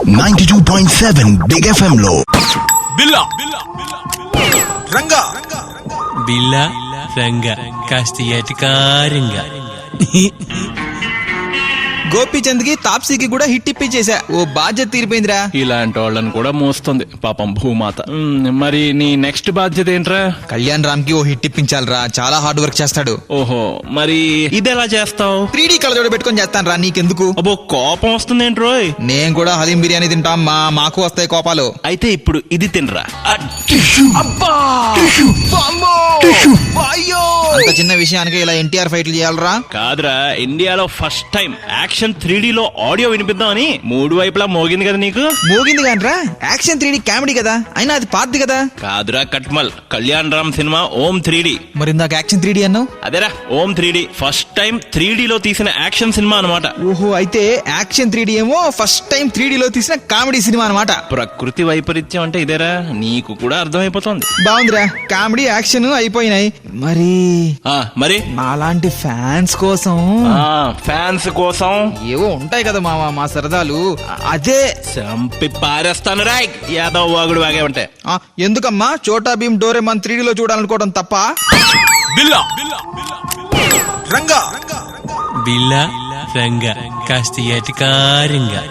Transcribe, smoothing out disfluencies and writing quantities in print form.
92.7 big FM లో బిల్లా రంగా బిల్లా రంగా కాస్త ఎటకారంగా. గోపీచంద్ కి తాప్సీకి కూడా హిట్ ఇప్పించేసా. ఓ బాధ్యత తీరిపోయిందిరా. ఇలాంటి వాళ్ళని కూడా మోస్తుంది పాపం భూమాత. మరి నీ నెక్స్ట్ బాధ్యత ఏంట్రా? కళ్యాణ్ రామ్ కి ఓ హిట్ ఇప్పించాలిరా, చాలా హార్డ్ వర్క్ చేస్తాడు. ఓహో, మరి ఇది ఎలా చేస్తావు? 3D కళ్ళజోడు పెట్టుకొని చేస్తాను రా, నీకెందుకు? అబ్బో, కోపం వస్తుంది ఏంట్రోయ్? నేను కూడా హలీం బిర్యానీ తింటాం, మాకు వస్తాయి కోపాలు. అయితే ఇప్పుడు ఇది తినరా. అబ్బా! వామ్మో! వాయ్యో! అంత చిన్న విషయానికి ఇలా ఎన్టీఆర్ ఫైట్లు చేయాలరా? కాదురా, ఇండియాలో ఫస్ట్ టైం యాక్షన్ 3D లో ఆడియో వినిపిద్దామని 3 వైపులా మోగింది కదా నీకు. మోగింది కానరా, యాక్షన్ 3D కామెడీ కదా, అయినా అది పాతది కదా. కాదురా కట్మల్, కళ్యాణ్ రామ్ సినిమా ఓం 3D. మరి ఇందాక యాక్షన్ 3D అన్నావు. అదేరా ఓం 3D, ఫస్ట్ టైం 3D లో తీసిన యాక్షన్ సినిమా అనమాట. ఓహో, అయితే యాక్షన్ 3D ఏమో ఫస్ట్ టైం 3D లో తీసిన కామెడీ సినిమా అనమాట. ప్రకృతి వైపరీత్యం అంటే ఇదేరా, నీకు కూడా అర్థమైపోతుంది. బాగుందిరా, కామెడీ యాక్షన్ అయిపోయినాయి. మరి మాలాంటి ఫ్యాన్స్ కోసం ఫ్యాన్స్ కోసం ఏవో ఉంటాయి కదా మా సరదాలు. అదే చంపి పారేస్తాను రాయ్ యాదవ్ వాగుడు వాగే ఉంటే. ఎందుకమ్మా చోటా భీమ్ డోరేమాన్ 3D లో చూడాలనుకోవడం తప్ప? బిల్లా రంగా బిల్లా రంగా కాస్త ఎటకారంగా.